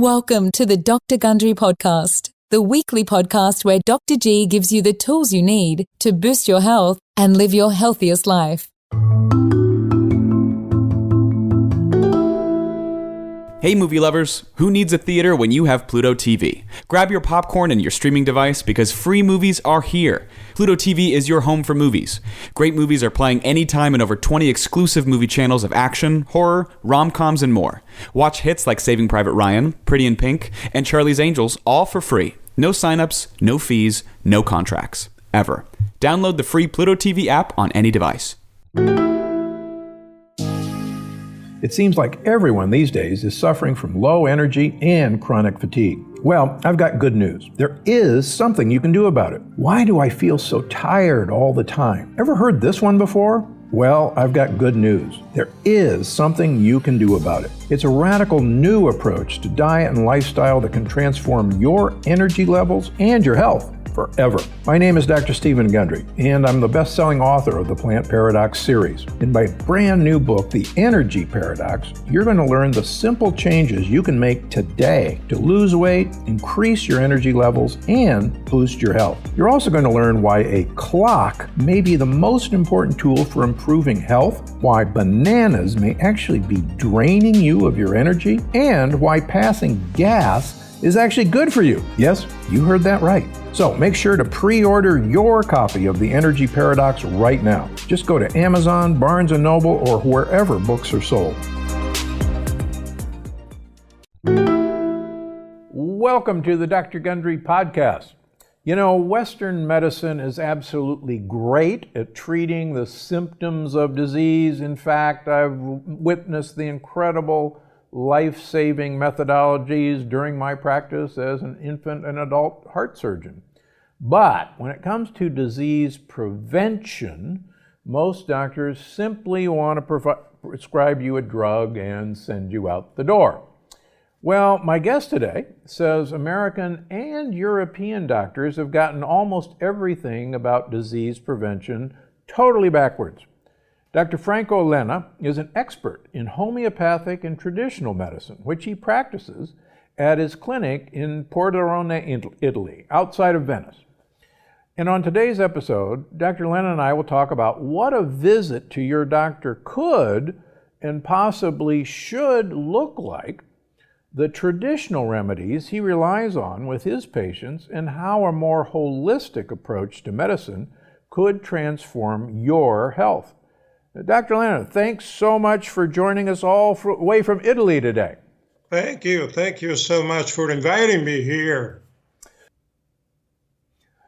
Welcome to the Dr. Gundry Podcast, the weekly podcast where Dr. G gives you the tools you need to boost your health and live your healthiest life. Hey movie lovers, who needs a theater when you have Pluto TV? Grab your popcorn and your streaming device because free movies are here. Pluto TV is your home for movies. Great movies are playing anytime in over 20 exclusive movie channels of action, horror, rom-coms, and more. Watch hits like Saving Private Ryan, Pretty in Pink, and Charlie's Angels all for free. No signups, no fees, no contracts. Ever. Download the free Pluto TV app on any device. It seems like everyone these days is suffering from low energy and chronic fatigue. Well, I've got good news. There is something you can do about it. Why do I feel so tired all the time? Ever heard this one before? Well, I've got good news. There is something you can do about it. It's a radical new approach to diet and lifestyle that can transform your energy levels and your health forever. My name is Dr. Stephen Gundry, and I'm the best-selling author of the Plant Paradox series. In my brand new book, The Energy Paradox, you're going to learn the simple changes you can make today to lose weight, increase your energy levels, and boost your health. You're also going to learn why a clock may be the most important tool for improving health, why bananas may actually be draining you of your energy, and why passing gas is actually good for you. Yes, you heard that right. So make sure to pre-order your copy of The Energy Paradox right now. Just go to Amazon, Barnes & Noble, or wherever books are sold. Welcome to the Dr. Gundry Podcast. You know, Western medicine is absolutely great at treating the symptoms of disease. In fact, I've witnessed the incredible life-saving methodologies during my practice as an infant and adult heart surgeon. But when it comes to disease prevention, most doctors simply want to prescribe you a drug and send you out the door. Well, my guest today says American and European doctors have gotten almost everything about disease prevention totally backwards. Dr. Franco Lena is an expert in homeopathic and traditional medicine, which he practices at his clinic in Pordenone, Italy, outside of Venice. And on today's episode, Dr. Lena and I will talk about what a visit to your doctor could and possibly should look like, the traditional remedies he relies on with his patients, and how a more holistic approach to medicine could transform your health. Dr. Lena, thanks so much for joining us all away from Italy today. Thank you. Thank you so much for inviting me here.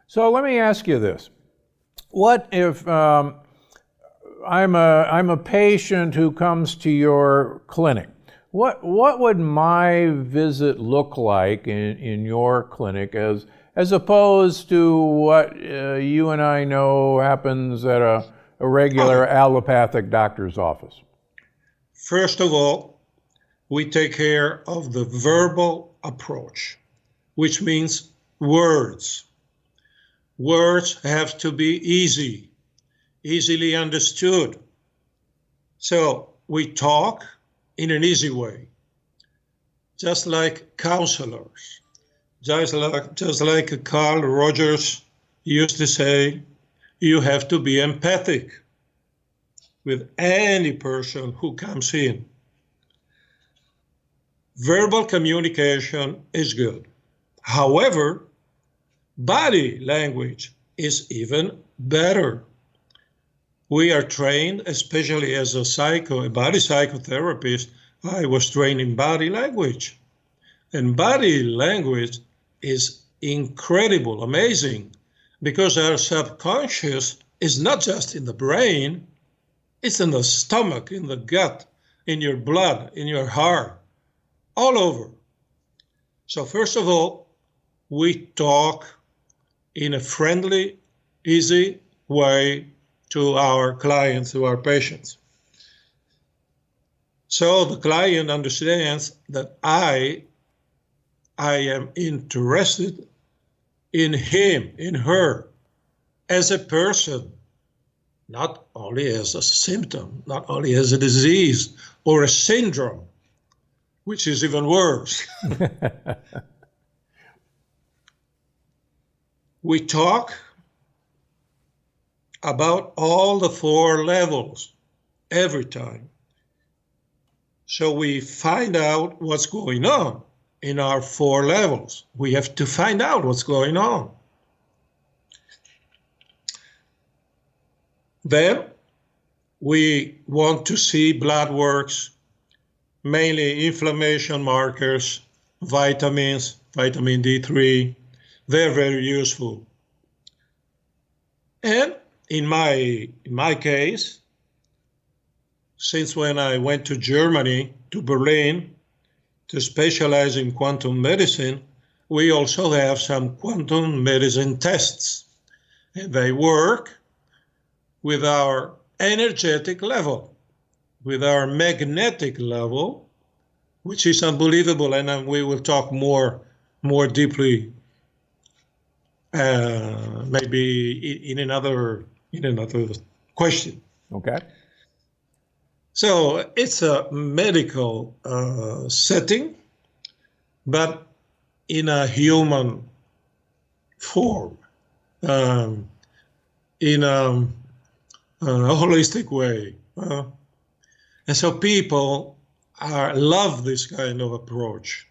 So let me ask you this. What if I'm a patient who comes to your clinic? What would my visit look like in your clinic as opposed to what you and I know happens at a regular allopathic doctor's office? First of all, we take care of the verbal approach, which means words. Words have to be easily understood. So we talk in an easy way, just like counselors, just like Carl Rogers used to say, you have to be empathic with any person who comes in. Verbal communication is good. However, body language is even better. We are trained, especially as a body psychotherapist, I was trained in body language. And body language is incredible, amazing. Because our subconscious is not just in the brain, it's in the stomach, in the gut, in your blood, in your heart, all over. So first of all, we talk in a friendly, easy way to our clients, to our patients. So the client understands that I am interested in him, in her, as a person, not only as a symptom, not only as a disease or a syndrome. which is even worse. We talk about all the 4 levels every time. So we find out what's going on in our 4 levels. We have to find out what's going on. Then we want to see blood works, mainly inflammation markers, vitamins, vitamin D3. They're very useful. And in my case, since when I went to Germany, to Berlin, to specialize in quantum medicine, we also have some quantum medicine tests. And they work with our energetic level, with our magnetic level, which is unbelievable. And we will talk more deeply maybe in another question. Okay. So it's a medical setting, but in a human form, in a holistic way. And so people love this kind of approach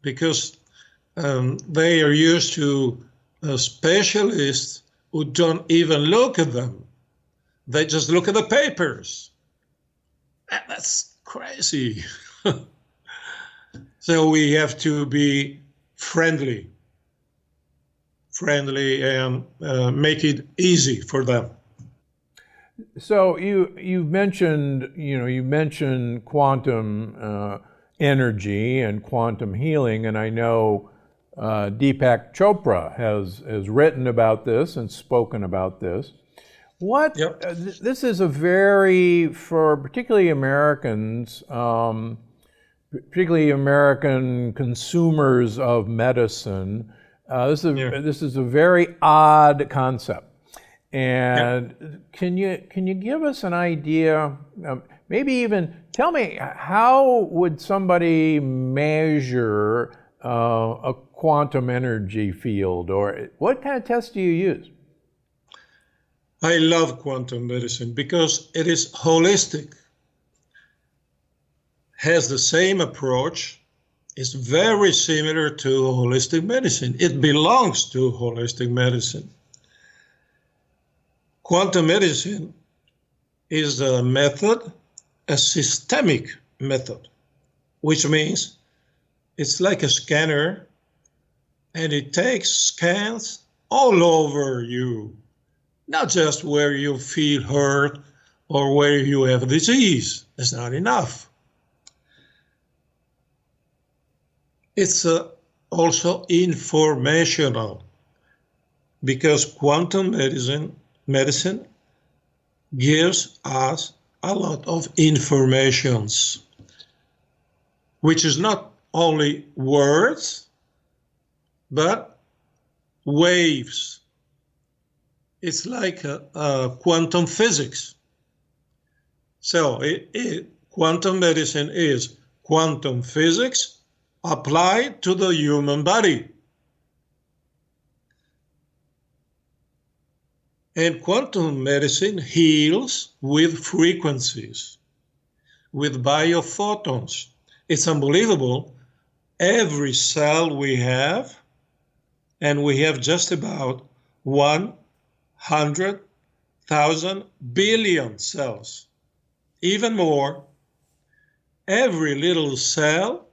because they are used to specialists who don't even look at them. They just look at the papers. That's crazy. So we have to be friendly and make it easy for them. So you mentioned quantum energy and quantum healing, and I know Deepak Chopra has written about this and spoken about this. Yep. This is for particularly Americans, particularly American consumers of medicine, this is a very odd concept. And can you give us an idea, maybe even tell me, how would somebody measure a quantum energy field, or what kind of tests do you use? I love quantum medicine because it is holistic, has the same approach, is very similar to holistic medicine. It belongs to holistic medicine. Quantum medicine is a method, a systemic method, which means it's like a scanner and it takes scans all over you, not just where you feel hurt or where you have a disease. That's not enough. It's also informational, because quantum medicine gives us a lot of informations, which is not only words, but waves. It's like quantum physics. So quantum medicine is quantum physics applied to the human body. And quantum medicine heals with frequencies, with biophotons. It's unbelievable. Every cell we have, and we have just about 100,000 billion cells, even more. Every little cell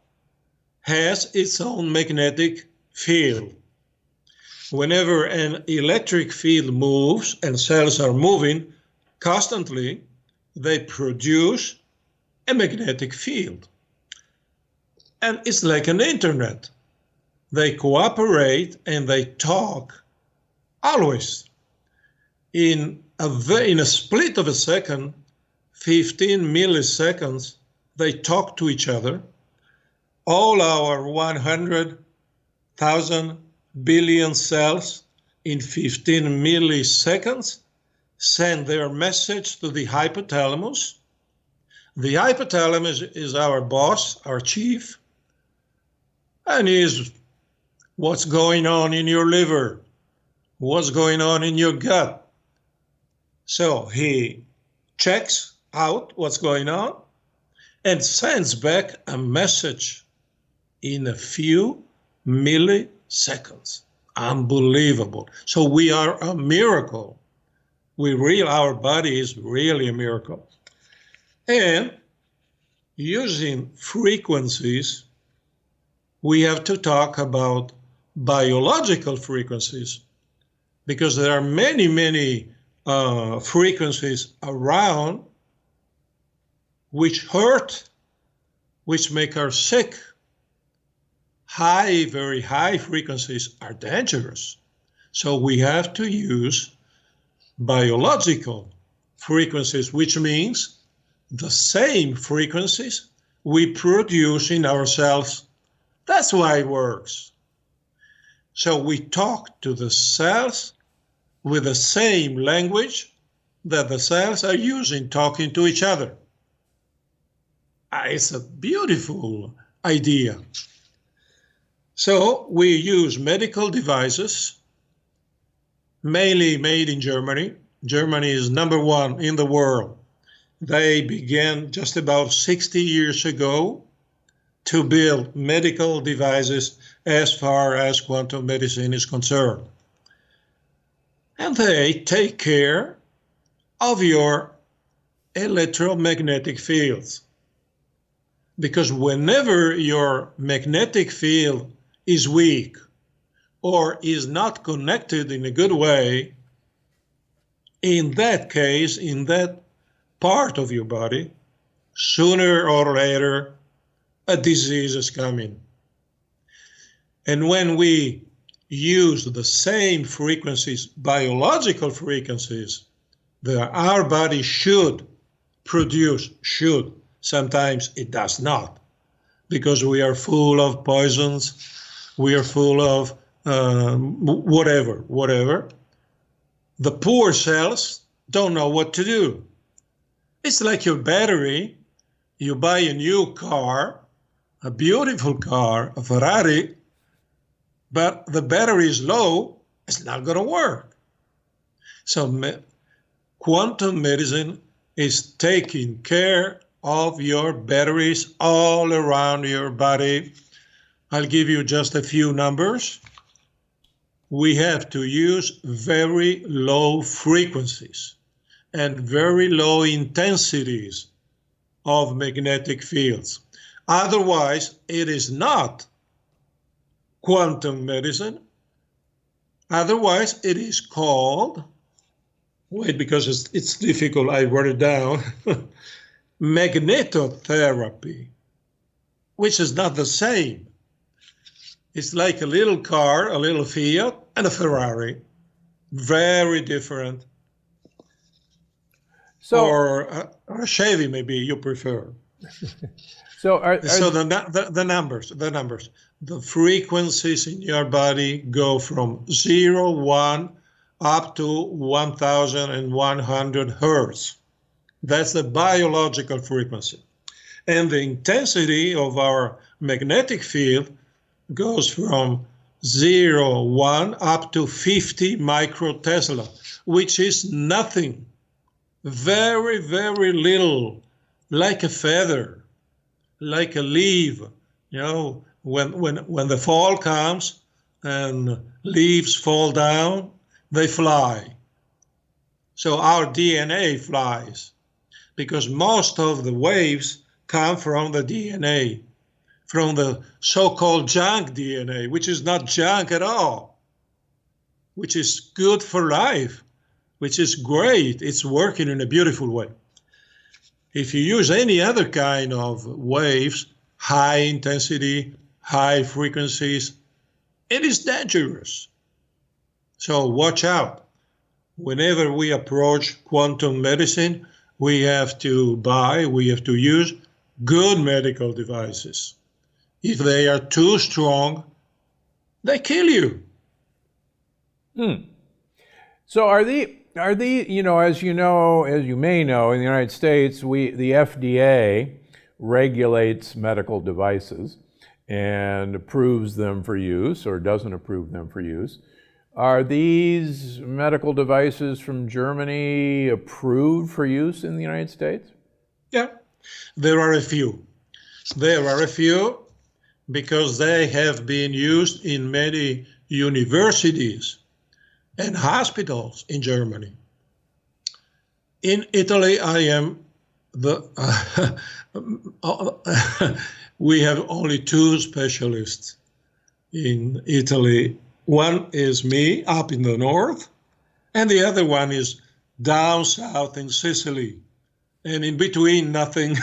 has its own magnetic field. Whenever an electric field moves and cells are moving constantly, they produce a magnetic field. And it's like an internet. They cooperate and they talk always. In a split of a second, 15 milliseconds, they talk to each other. All our 100,000 billion cells in 15 milliseconds send their message to the hypothalamus. The hypothalamus is our boss, our chief, and is what's going on in your liver, what's going on in your gut. So he checks out what's going on and sends back a message in a few milliseconds. Unbelievable. So we are a miracle. Our body is really a miracle. And using frequencies, we have to talk about biological frequencies, because there are many frequencies around which hurt, which make us sick. Very high frequencies are dangerous. So we have to use biological frequencies, which means the same frequencies we produce in ourselves. That's why it works. So we talk to the cells with the same language that the cells are using talking to each other. It's a beautiful idea. So we use medical devices, mainly made in Germany. Germany is #1 in the world. They began just about 60 years ago to build medical devices as far as quantum medicine is concerned. And they take care of your electromagnetic fields. Because whenever your magnetic field is weak or is not connected in a good way, in that case, in that part of your body, sooner or later, a disease is coming. And when we use the same frequencies, biological frequencies, that our body should produce, sometimes it does not, because we are full of poisons, we are full of whatever. The poor cells don't know what to do. It's like your battery. You buy a new car, a beautiful car, a Ferrari, but the battery is low, it's not going to work. So quantum medicine is taking care of your batteries all around your body. I'll give you just a few numbers. We have to use very low frequencies and very low intensities of magnetic fields. Otherwise, it is not quantum medicine. Otherwise, it is called, because it's difficult, I wrote it down, magnetotherapy, which is not the same. It's like a little car, a little Fiat, and a Ferrari. Very different. So, or a Chevy, maybe you prefer. So the numbers. The frequencies in your body go from 0, 1, up to 1,100 hertz. That's the biological frequency. And the intensity of our magnetic field goes from 0, 1, up to 50 microtesla, which is nothing. Very, very little, like a feather, like a leaf. You know, when the fall comes and leaves fall down, they fly. So our DNA flies, because most of the waves come from the DNA, from the so-called junk DNA, which is not junk at all, which is good for life, which is great. It's working in a beautiful way. If you use any other kind of waves, high intensity, high frequencies, it is dangerous. So watch out. Whenever we approach quantum medicine, we have to use good medical devices. If they are too strong, they kill you. So are Are the, as you may know, in the United States, the FDA regulates medical devices and approves them for use or doesn't approve them for use. Are these medical devices from Germany approved for use in the United States? Yeah, there are a few. There are a few because they have been used in many universities and hospitals in Germany. In Italy, we have only two specialists in Italy. One is me up in the north, and the other one is down south in Sicily, and in between nothing.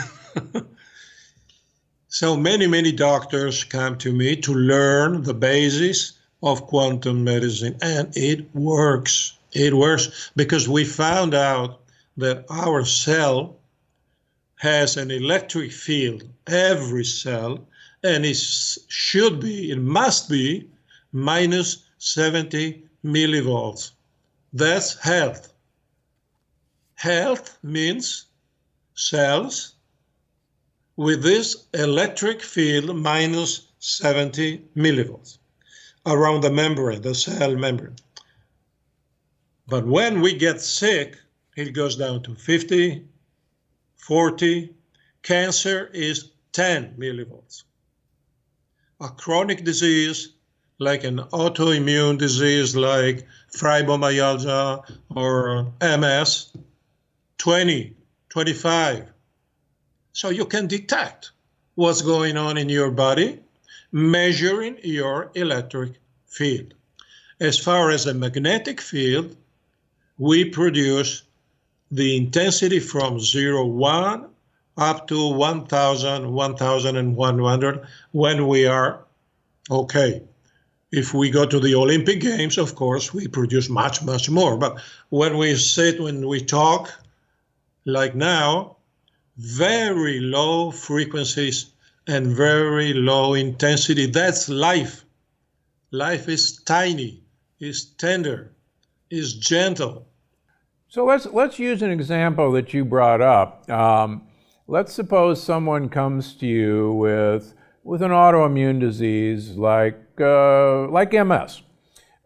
So many doctors come to me to learn the basis of quantum medicine, and it works. It works because we found out that our cell has an electric field, every cell, and it must be minus 70 millivolts. That's health. Health means cells with this electric field minus 70 millivolts around the membrane, the cell membrane. But when we get sick, it goes down to 50, 40. Cancer is 10 millivolts. A chronic disease, like an autoimmune disease like fibromyalgia or MS, 20, 25. So you can detect what's going on in your body, measuring your electric field. As far as the magnetic field, we produce the intensity from 0, 1 up to 1,000, 1,100 when we are okay. If we go to the Olympic Games, of course, we produce much more. But when we sit, when we talk, like now, very low frequencies and very low intensity, that's life. Life is tiny, is tender, is gentle. So let's use an example that you brought up. Let's suppose someone comes to you with an autoimmune disease like MS.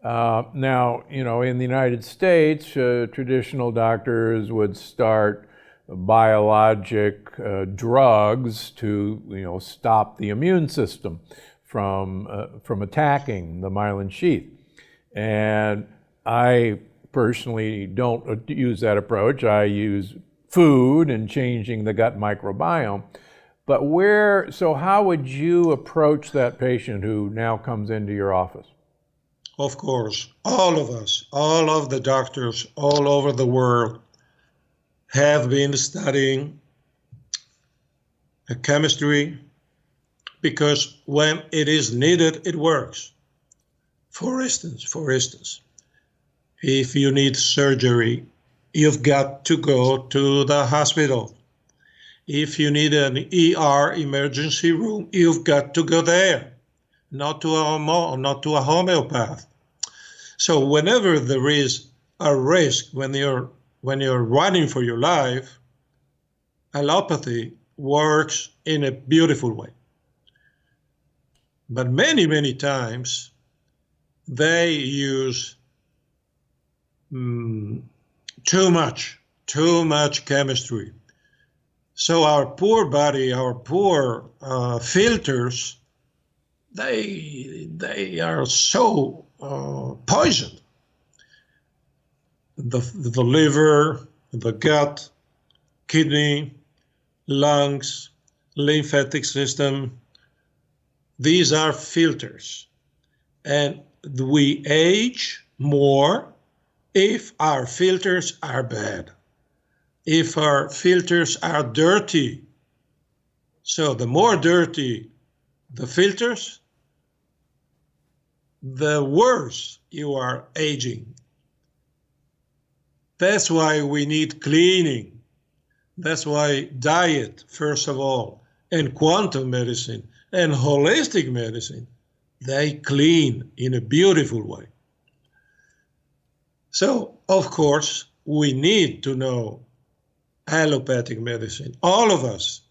Now, in the United States, traditional doctors would start biologic drugs to stop the immune system from attacking the myelin sheath. And I personally don't use that approach. I use food and changing the gut microbiome. But so how would you approach that patient who now comes into your office? Of course, all of us, all of the doctors all over the world have been studying chemistry because when it is needed, it works. For instance, if you need surgery, you've got to go to the hospital. If you need an ER emergency room, you've got to go there, not to a homeopath. So whenever there is a risk, when you're running for your life, allopathy works in a beautiful way. But many times they use too much chemistry. So our poor body, our poor filters, they are so poisoned. The liver, the gut, kidney, lungs, lymphatic system, these are filters. And we age more if our filters are bad, if our filters are dirty. So the more dirty the filters, the worse you are aging. That's why we need cleaning. That's why diet, first of all, and quantum medicine and holistic medicine, they clean in a beautiful way. So, of course, we need to know allopathic medicine. All of us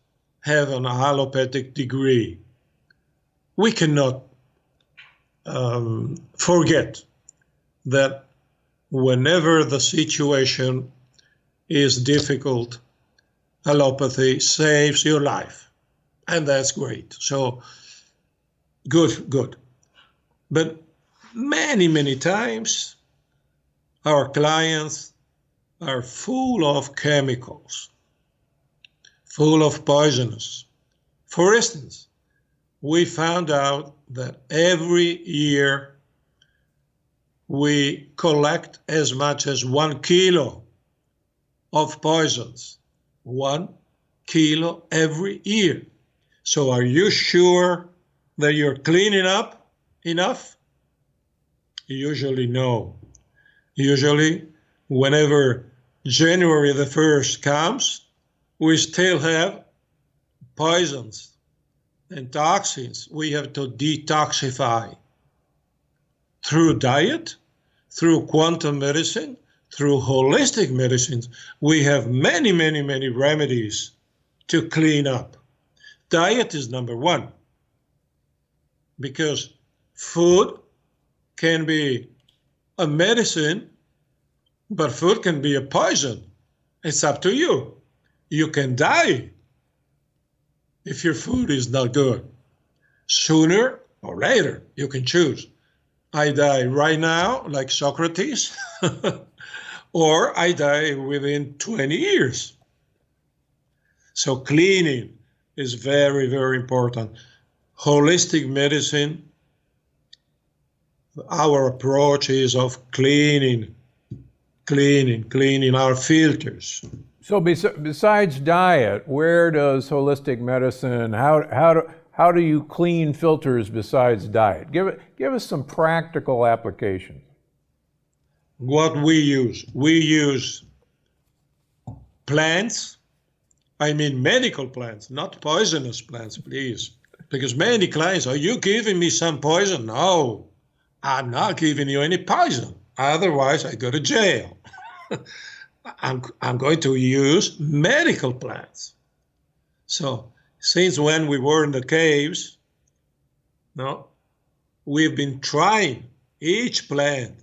have an allopathic degree. We cannot forget that whenever the situation is difficult, allopathy saves your life. And that's great. So good. But many times our clients are full of chemicals, full of poisons. For instance, we found out that every year we collect as much as 1 kilo of poisons. 1 kilo every year. So are you sure that you're cleaning up enough? Usually no. Usually whenever January the 1st comes, we still have poisons and toxins we have to detoxify through diet, through quantum medicine, through holistic medicines. We have many remedies to clean up. Diet is number one, because food can be a medicine, but food can be a poison. It's up to you. You can die if your food is not good. Sooner or later, you can choose. I die right now, like Socrates, or I die within 20 years. So cleaning is very important. Holistic medicine, our approach is of cleaning our filters. So besides diet, where does holistic medicine, how do you clean filters besides diet? Give us some practical applications. What we use plants, I mean medical plants, not poisonous plants, please. Because many clients, are you giving me some poison? No, I'm not giving you any poison. Otherwise, I go to jail. I'm going to use medical plants. So since when we were in the caves, we've been trying each plant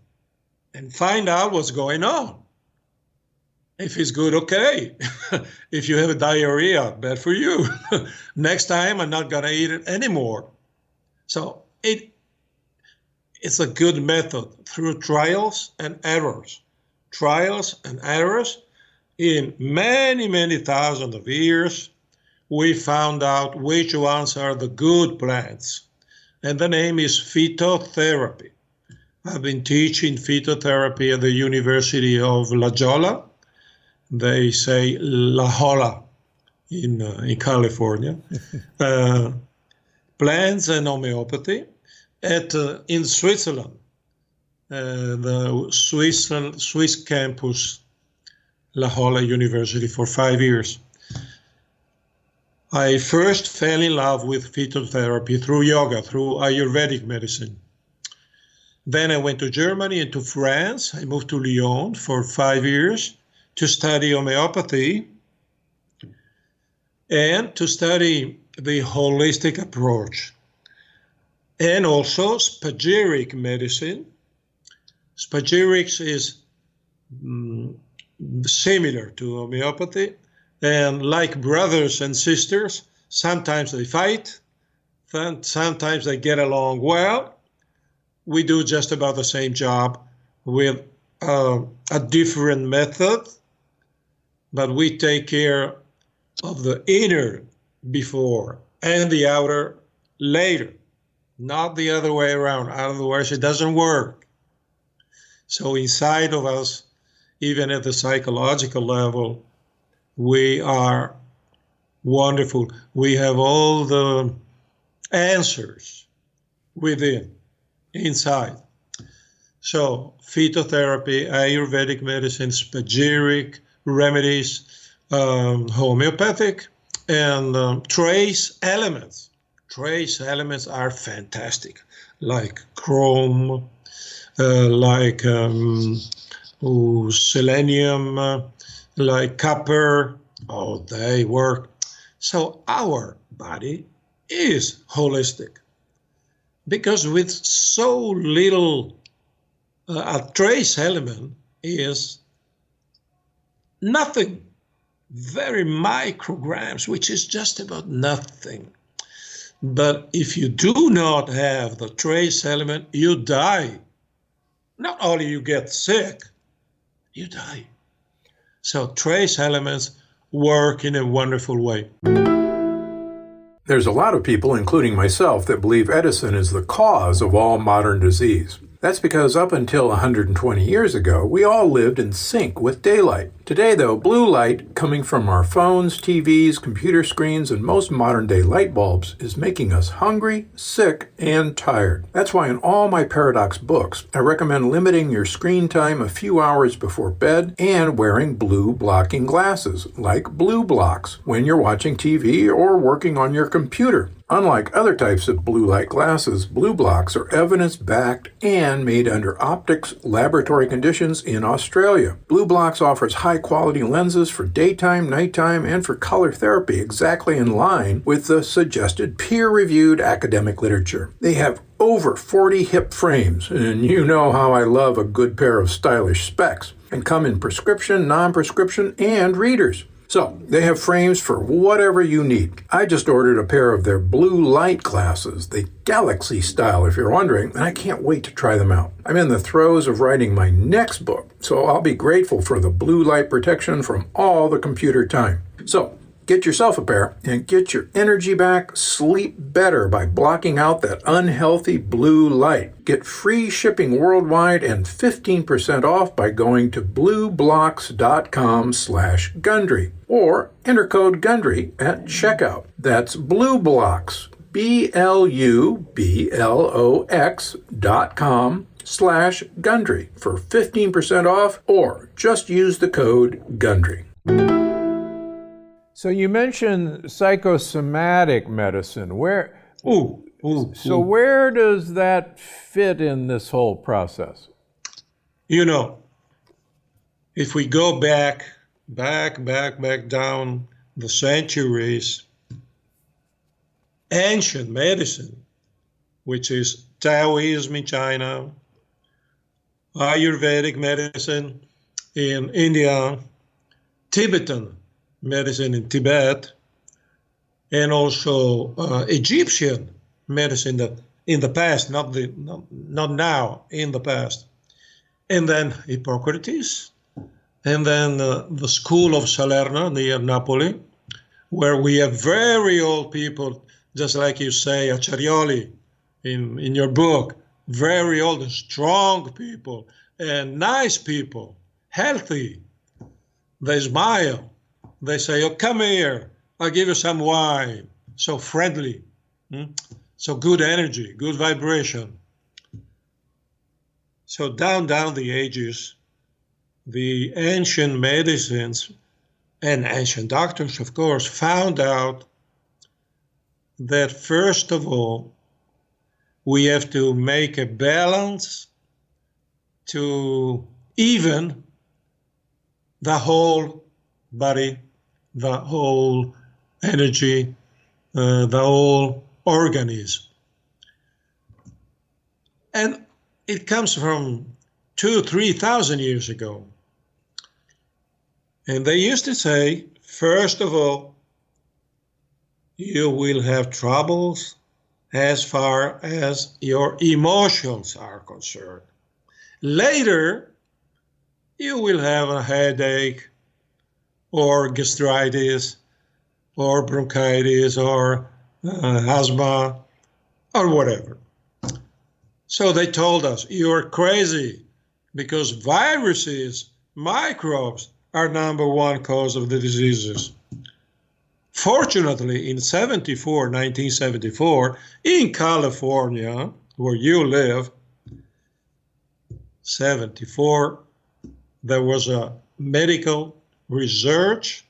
and find out what's going on. If it's good, okay. If you have a diarrhea, bad for you. Next time, I'm not gonna eat it anymore. So it's a good method through trials and errors. Trials and errors. In many thousands of years, we found out which ones are the good plants. And the name is phytotherapy. I've been teaching phytotherapy at the University of La Jolla. They say La Jolla in California. Plants and homeopathy in Switzerland, the Swiss campus, La Jolla University, for 5 years. I first fell in love with phytotherapy through yoga, through Ayurvedic medicine. Then I went to Germany and to France. I moved to Lyon for 5 years to study homeopathy and to study the holistic approach, and also spagyric medicine. Spagyrics is similar to homeopathy, and like brothers and sisters, sometimes they fight, sometimes they get along well. We do just about the same job with a different method, but we take care of the inner before and the outer later, not the other way around. Otherwise, it doesn't work. So inside of us, even at the psychological level, we are wonderful. We have all the answers within, inside. So phytotherapy, Ayurvedic medicine, spagyric remedies, homeopathic, and trace elements. Trace elements are fantastic, like chrome, like selenium, like copper, they work. So our body is holistic because with so little, a trace element is nothing, very micrograms, which is just about nothing. But if you do not have the trace element, you die. Not only you get sick, you die. So trace elements work in a wonderful way. There's a lot of people, including myself, that believe Edison is the cause of all modern disease. That's because up until 120 years ago, we all lived in sync with daylight. Today, though, blue light coming from our phones, TVs, computer screens, and most modern-day light bulbs is making us hungry, sick, and tired. That's why in all my Paradox books, I recommend limiting your screen time a few hours before bed and wearing blue blocking glasses, like Blue Blocks, when you're watching TV or working on your computer. Unlike other types of blue light glasses, Blue Blocks are evidence-backed and made under optics laboratory conditions in Australia. Blue Blocks offers high-quality lenses for daytime, nighttime, and for color therapy, exactly in line with the suggested peer-reviewed academic literature. They have over 40 hip frames, and you know how I love a good pair of stylish specs, and come in prescription, non-prescription, and readers. So, they have frames for whatever you need. I just ordered a pair of their blue light glasses, the Galaxy style if you're wondering, and I can't wait to try them out. I'm in the throes of writing my next book, so I'll be grateful for the blue light protection from all the computer time. So, get yourself a pair and get your energy back, sleep better by blocking out that unhealthy blue light. Get free shipping worldwide and 15% off by going to blueblocks.com/Gundry or enter code Gundry at checkout. That's BlueBlocks, BLUBLOX.com/Gundry for 15% off, or just use the code Gundry. So you mentioned psychosomatic medicine. Where does that fit in this whole process? You know, if we go back down the centuries, ancient medicine, which is Taoism in China, Ayurvedic medicine in India, Tibetan medicine in Tibet, and also Egyptian medicine that in the past, not now, in the past. And then Hippocrates, and then the school of Salerno near Napoli, where we have very old people, just like you say, Acciarioli in your book, very old and strong people, and nice people, healthy. They smile. They say, oh, come here, I'll give you some wine. So friendly, so good energy, good vibration. So down the ages, the ancient medicines and ancient doctors, of course, found out that first of all, we have to make a balance to even the whole body, the whole energy, the whole organism. And it comes from 2,000-3,000 years ago. And they used to say, first of all, you will have troubles as far as your emotions are concerned. Later, you will have a headache, or gastritis, or bronchitis, or asthma, or whatever. So they told us, you're crazy, because viruses, microbes, are number one cause of the diseases. Fortunately, in 1974, in California, where you live, 74, there was a medical research,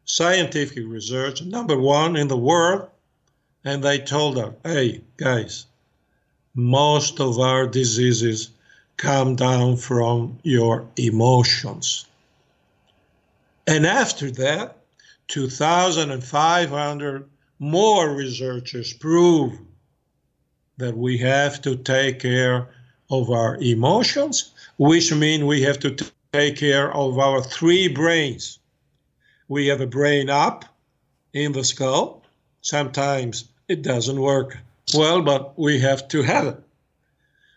scientific research, number one in the world, and they told us, hey, guys, most of our diseases come down from your emotions. And after that, 2,500 more researchers prove that we have to take care of our emotions, which means we have to take care of our three brains. We have a brain up in the skull. Sometimes it doesn't work well, but we have to have it.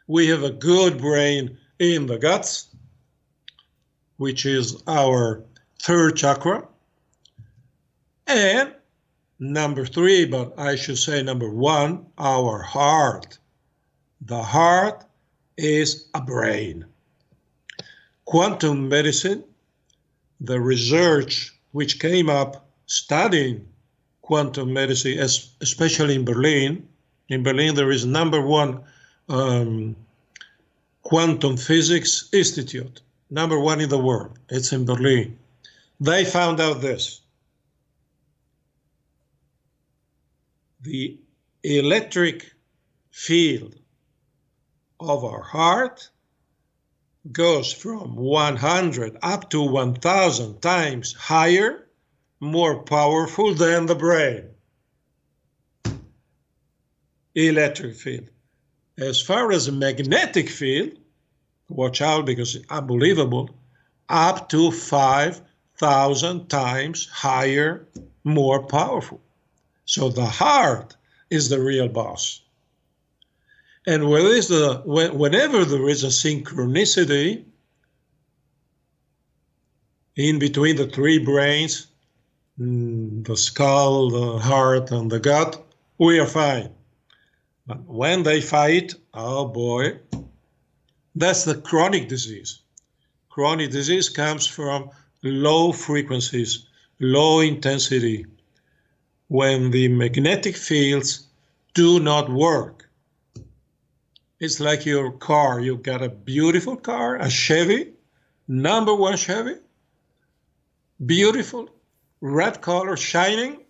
We have a good brain in the guts, which is our third chakra. And number three, but I should say number one, our heart. The heart is a brain. Quantum medicine, the research which came up studying quantum medicine, especially in Berlin. In Berlin, there is number one quantum physics institute, number one in the world. It's in Berlin. They found out this. The electric field of our heart goes from 100 up to 1,000 times higher, more powerful than the brain. Electric field. As far as a magnetic field, watch out because it's unbelievable, up to 5,000 times higher, more powerful. So the heart is the real boss. And whenever there is a synchronicity in between the three brains, the skull, the heart, and the gut, we are fine. But when they fight, oh boy, that's the chronic disease. Chronic disease comes from low frequencies, low intensity, when the magnetic fields do not work. It's like your car. You got a beautiful car, a Chevy, number one Chevy, beautiful, red color, shining,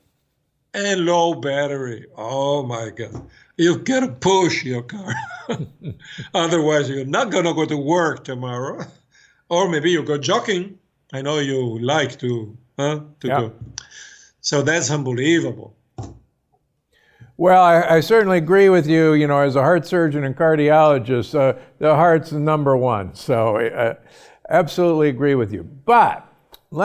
and low battery. Oh my God. You've got to push your car. Otherwise, you're not going to go to work tomorrow. Or maybe you go jogging. I know you like to go. So that's unbelievable. Well, I certainly agree with you. You know, as a heart surgeon and cardiologist, the heart's number one. So absolutely agree with you. But our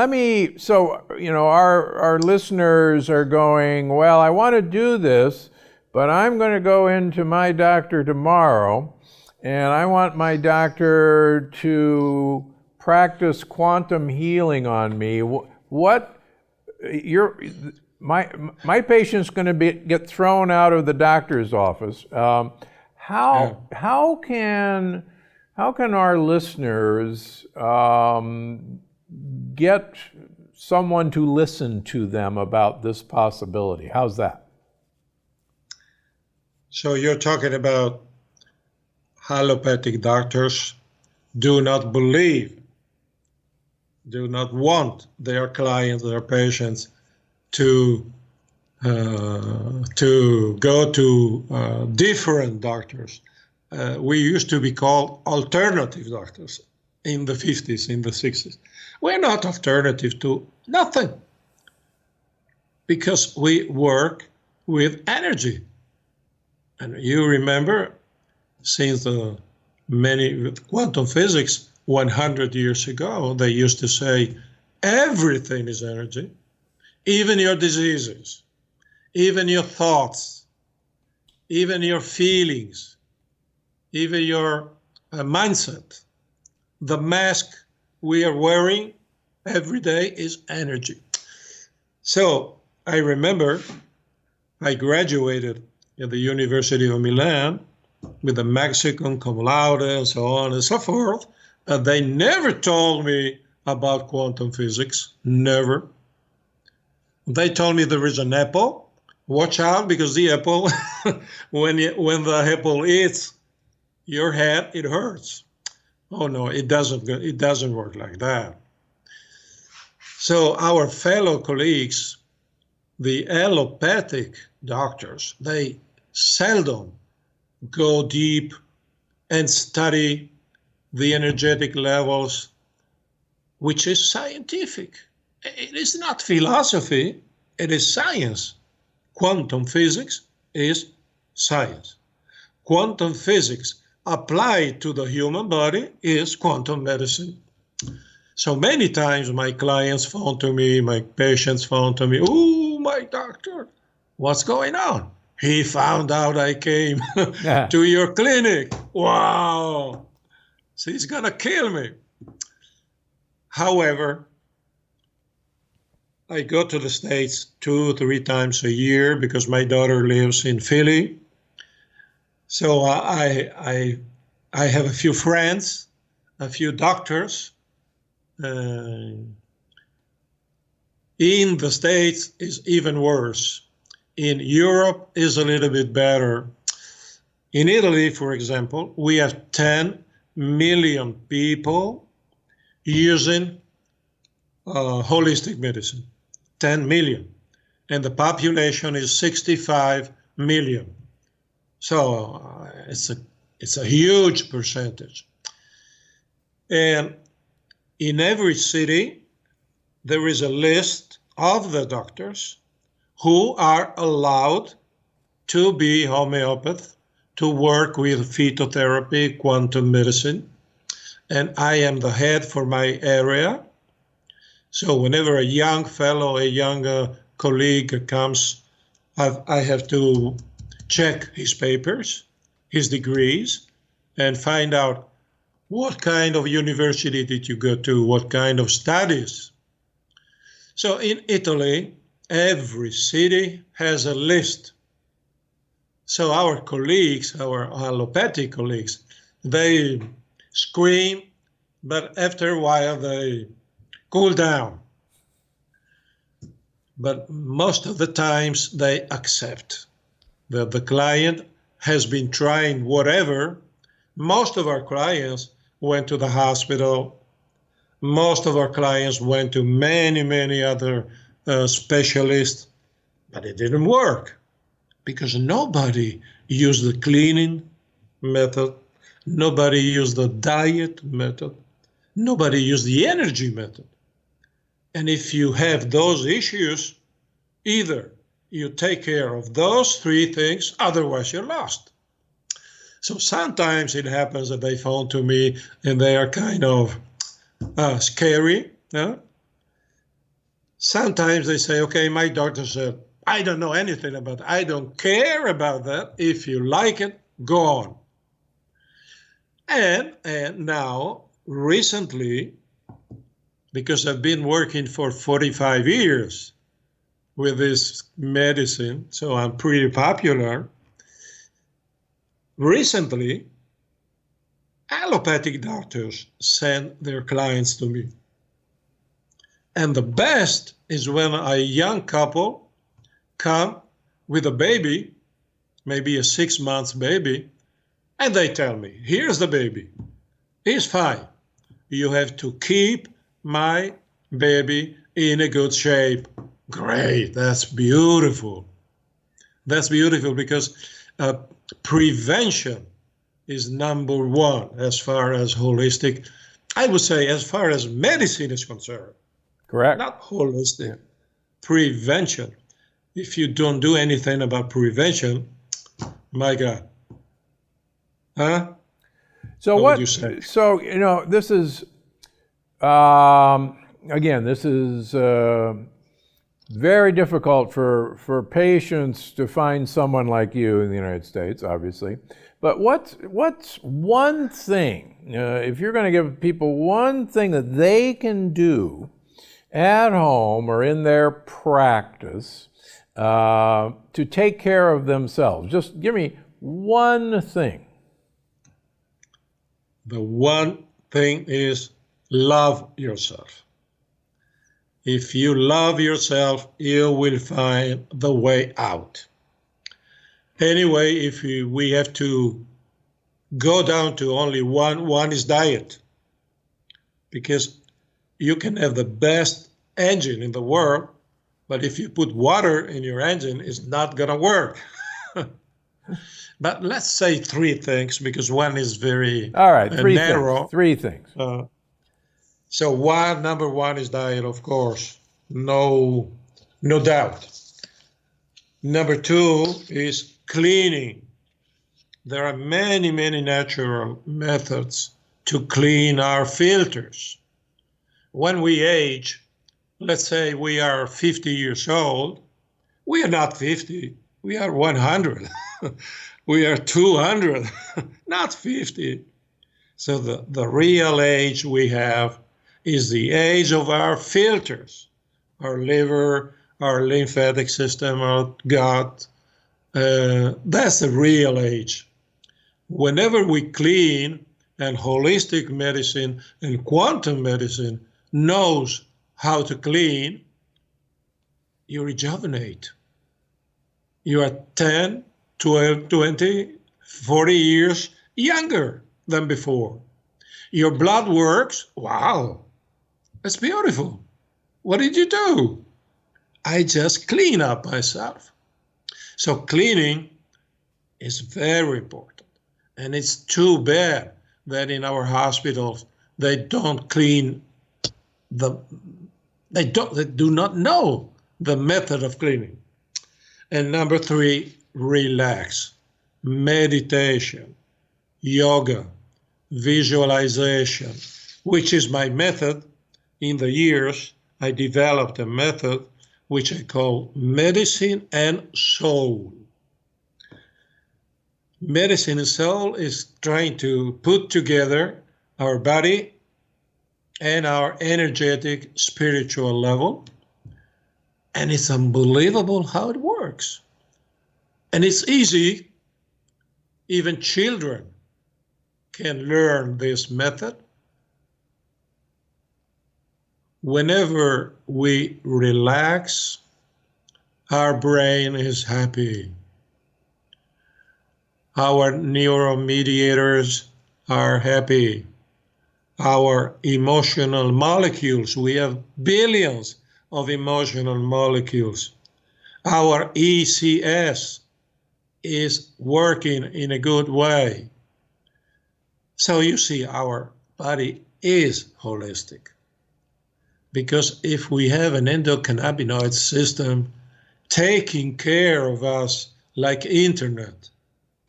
listeners are going, well, I want to do this, but I'm going to go into my doctor tomorrow, and I want my doctor to practice quantum healing on me. My patient's going to get thrown out of the doctor's office. How can our listeners get someone to listen to them about this possibility? How's that? So you're talking about allopathic doctors do not want their clients, their patients to go to different doctors. We used to be called alternative doctors in the 50s, in the 60s. We're not alternative to nothing because we work with energy. And you remember, since with quantum physics 100 years ago, they used to say everything is energy, even your diseases, even your thoughts, even your feelings, even your mindset. The mask we are wearing every day is energy. So I remember I graduated at the University of Milan with a Mexican cum laude and so on and so forth. And they never told me about quantum physics, never. They told me there is an apple. Watch out, because the apple, when the apple eats your head, it hurts. Oh no, it doesn't work like that. So our fellow colleagues, the allopathic doctors, they seldom go deep and study the energetic levels, which is scientific. It is not philosophy, it is science. Quantum physics is science. Quantum physics applied to the human body is quantum medicine. So many times my clients phone to me, my patients phone to me, "Oh, my doctor, what's going on? He found out I came to your clinic. Wow, so he's gonna kill me." However, I go to the States 2-3 times a year because my daughter lives in Philly. So I have a few friends, a few doctors. In the States is even worse. In Europe is a little bit better. In Italy, for example, we have 10 million people using holistic medicine. 10 million. And the population is 65 million. So it's a huge percentage. And in every city, there is a list of the doctors who are allowed to be homeopath, to work with phytotherapy, quantum medicine. And I am the head for my area. So whenever a young fellow, a young colleague comes, I have to check his papers, his degrees, and find out what kind of university did you go to, what kind of studies. So in Italy, every city has a list. So our colleagues, our allopathic colleagues, they scream, but after a while they cool down. But most of the times they accept that the client has been trying whatever. Most of our clients went to the hospital. Most of our clients went to many other specialists, but it didn't work because nobody used the cleaning method. Nobody used the diet method. Nobody used the energy method. And if you have those issues, either you take care of those 3 things, otherwise you're lost. So sometimes it happens that they phone to me and they are kind of scary. Sometimes they say, okay, my doctor said, I don't know anything about that. I don't care about that. If you like it, go on. And now, recently, because I've been working for 45 years with this medicine, so I'm pretty popular. Recently, allopathic doctors send their clients to me. And the best is when a young couple come with a baby, maybe a 6-month baby, and they tell me, here's the baby. He's fine. You have to keep my baby in a good shape. Great, that's beautiful. That's beautiful because prevention is number 1 as far as holistic. I would say as far as medicine is concerned. Correct. Not holistic. Yeah. Prevention. If you don't do anything about prevention, my God. Huh? So what would you say? So, this is, again, this is very difficult for patients to find someone like you in the United States, obviously. But what's one thing, if you're going to give people one thing that they can do at home or in their practice to take care of themselves? Just give me one thing. The one thing is love yourself. If you love yourself, you will find the way out. Anyway, if we have to go down to only one is diet. Because you can have the best engine in the world, but if you put water in your engine, it's not going to work. But let's say three things because one is very All right, narrow. Three things. So number one is diet, of course, no doubt. Number two is cleaning. There are many, many natural methods to clean our filters. When we age, let's say we are 50 years old, we are not 50, we are 100. We are 200, not 50. So the real age we have is the age of our filters, our liver, our lymphatic system, our gut. That's the real age. Whenever we clean, and holistic medicine and quantum medicine knows how to clean, you rejuvenate. You are 10, 12, 20, 40 years younger than before. Your blood works. Wow, that's beautiful. What did you do? I just clean up myself. So cleaning is very important. And it's too bad that in our hospitals, they don't clean they do not know the method of cleaning. And number three, relax. Meditation, yoga, visualization, which is my method. In the years, I developed a method which I call medicine and soul. Medicine and soul is trying to put together our body and our energetic spiritual level. And it's unbelievable how it works. And it's easy. Even children can learn this method. Whenever we relax, our brain is happy. Our neuromediators are happy. Our emotional molecules, we have billions of emotional molecules. Our ECS is working in a good way. So you see, our body is holistic. Because if we have an endocannabinoid system taking care of us like internet,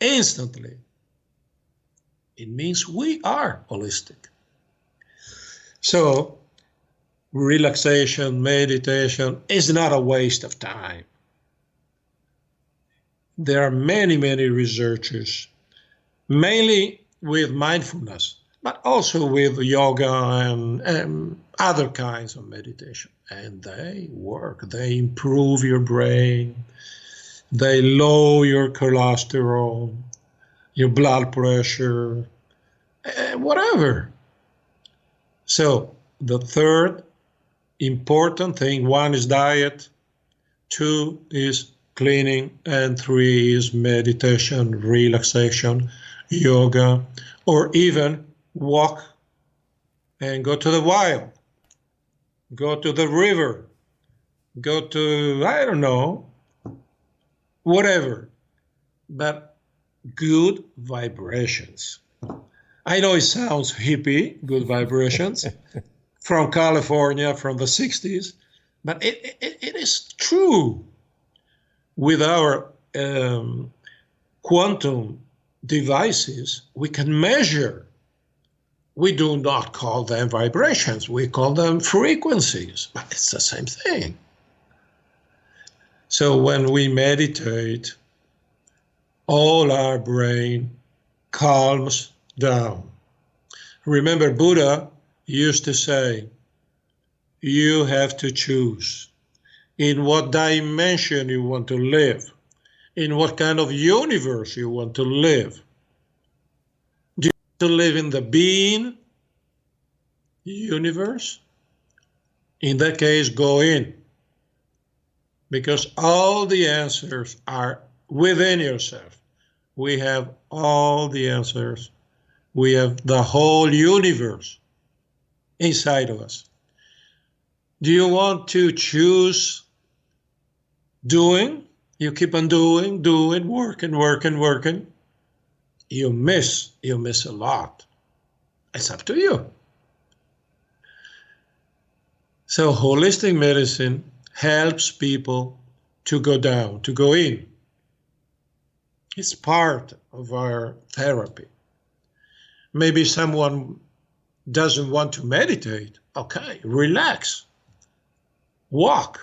instantly, it means we are holistic. So relaxation, meditation is not a waste of time. There are many, many researchers, mainly with mindfulness, but also with yoga and other kinds of meditation. And they work. They improve your brain. They lower your cholesterol, your blood pressure, whatever. So the third important thing, one is diet, two is cleaning, and three is meditation, relaxation, yoga, or even walk and go to the wild, go to the river, go to, I don't know, whatever, but good vibrations. I know it sounds hippie, good vibrations, from California, from the 60s, but it is true. With our quantum devices, we can measure. We do not call them vibrations, we call them frequencies, but it's the same thing. So when we meditate, all our brain calms down. Remember, Buddha used to say, you have to choose in what dimension you want to live, in what kind of universe you want to live. Do you want to live in the being universe? In that case, go in, because all the answers are within yourself. We have all the answers. We have the whole universe inside of us. Do you want to choose doing? You keep on doing, working. you miss a lot. It's up to you. So holistic medicine helps people to go down, to go in. It's part of our therapy. Maybe someone doesn't want to meditate. Okay, relax. Walk.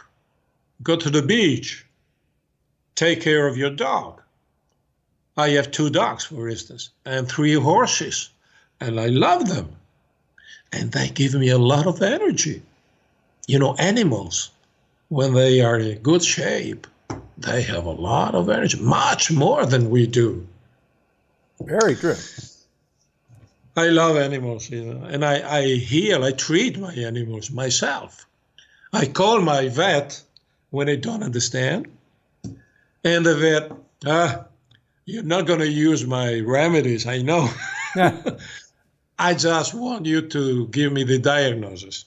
Go to the beach. Take care of your dog. I have 2 dogs, for instance, and 3 horses, and I love them. And they give me a lot of energy. You know, animals, when they are in good shape, they have a lot of energy, much more than we do. Very true. I love animals, you know, and I treat my animals myself. I call my vet when I don't understand, and the vet, you're not going to use my remedies, I know. I just want you to give me the diagnosis,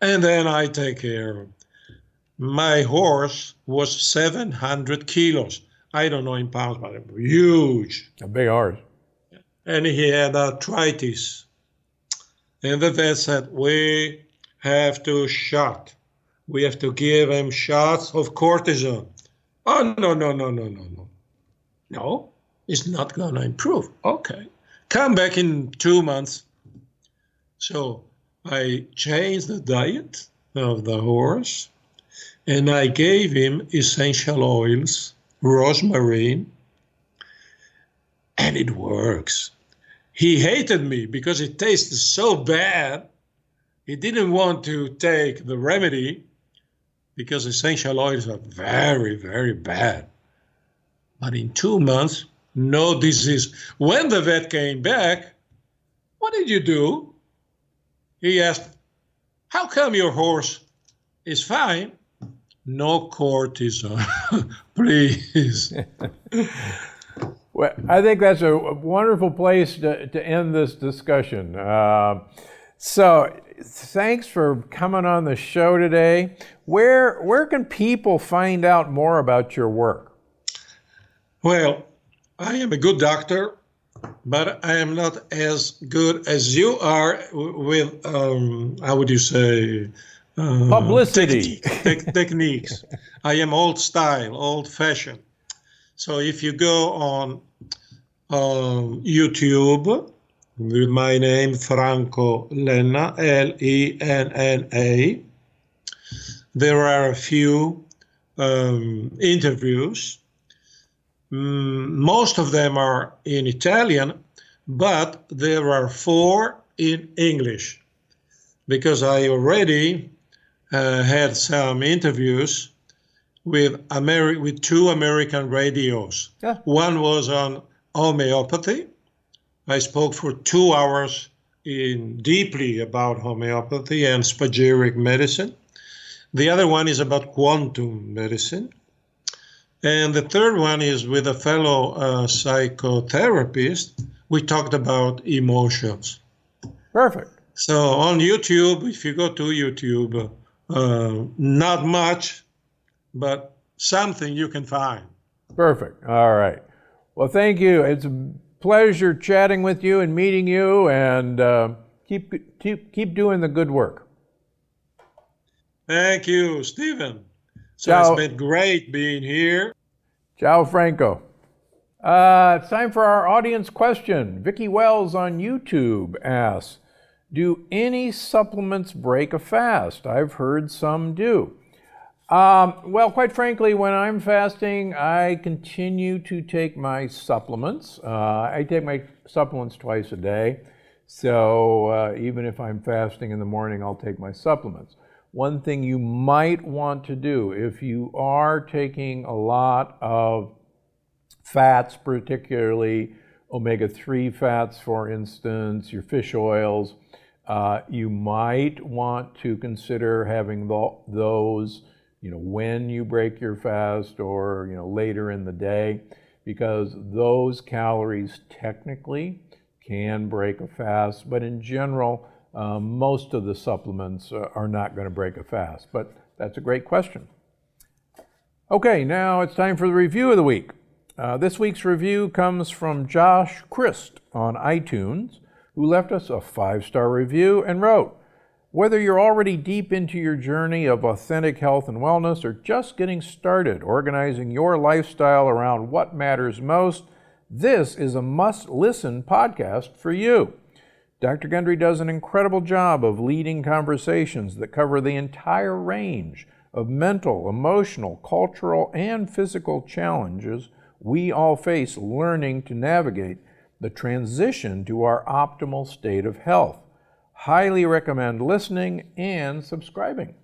and then I take care of him. My horse was 700 kilos. I don't know in pounds, but huge. A big horse. And he had arthritis. And the vet said, we have to shot. We have to give him shots of cortisone. Oh, no. No, it's not going to improve. Okay. Come back in 2 months. So I changed the diet of the horse, and I gave him essential oils, rosemary, and it works. He hated me because it tasted so bad. He didn't want to take the remedy because essential oils are very, very bad. But in 2 months, no disease. When the vet came back, what did you do? He asked, how come your horse is fine? No cortisone, please. Well, I think that's a wonderful place to end this discussion. So thanks for coming on the show today. Where can people find out more about your work? Well, I am a good doctor, but I am not as good as you are with, how would you say? Publicity. Techniques. I am old style, old fashioned. So if you go on YouTube with my name, Franco Lenna, Lenna, there are a few interviews. Most of them are in Italian, but there are 4 in English, because I already had some interviews with 2 American radios. Yeah. One was on homeopathy. I spoke for 2 hours deeply about homeopathy and spagyric medicine. The other one is about quantum medicine. And the third one is with a fellow psychotherapist. We talked about emotions. Perfect. So on YouTube, if you go to YouTube, not much, but something you can find. Perfect. All right. Well, thank you. It's a pleasure chatting with you and meeting you, and keep doing the good work. Thank you, Stephen. So Ciao. It's been great being here. Ciao, Franco. It's time for our audience question. Vicki Wells on YouTube asks, do any supplements break a fast? I've heard some do. Well, quite frankly, when I'm fasting, I continue to take my supplements. I take my supplements twice a day. So even if I'm fasting in the morning, I'll take my supplements. One thing you might want to do, if you are taking a lot of fats, particularly omega-3 fats, for instance, your fish oils, you might want to consider having those, when you break your fast or, later in the day, because those calories technically can break a fast, but in general, most of the supplements are not going to break a fast, but that's a great question. Okay, now it's time for the review of the week. This week's review comes from Josh Christ on iTunes, who left us a 5-star review and wrote, "Whether you're already deep into your journey of authentic health and wellness or just getting started organizing your lifestyle around what matters most, this is a must-listen podcast for you. Dr. Gundry does an incredible job of leading conversations that cover the entire range of mental, emotional, cultural, and physical challenges we all face learning to navigate the transition to our optimal state of health. Highly recommend listening and subscribing."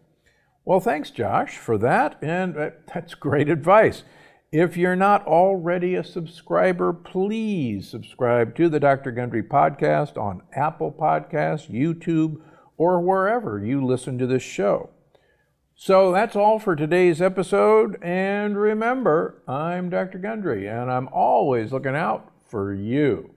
Well, thanks, Josh, for that, and that's great advice. If you're not already a subscriber, please subscribe to the Dr. Gundry podcast on Apple Podcasts, YouTube, or wherever you listen to this show. So that's all for today's episode, and remember, I'm Dr. Gundry, and I'm always looking out for you.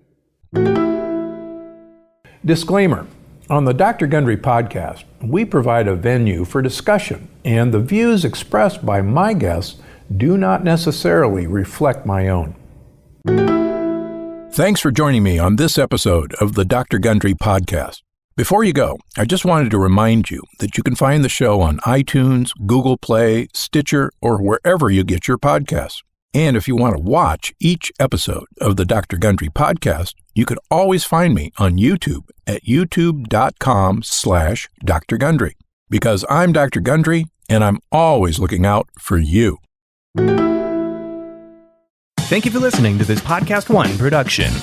Disclaimer. On the Dr. Gundry podcast, we provide a venue for discussion, and the views expressed by my guests do not necessarily reflect my own. Thanks for joining me on this episode of the Dr. Gundry podcast. Before you go, I just wanted to remind you that you can find the show on iTunes, Google Play, Stitcher, or wherever you get your podcasts. And if you want to watch each episode of the Dr. Gundry podcast, you can always find me on YouTube at youtube.com/Dr. Gundry. Because I'm Dr. Gundry, and I'm always looking out for you. Thank you for listening to this Podcast One production.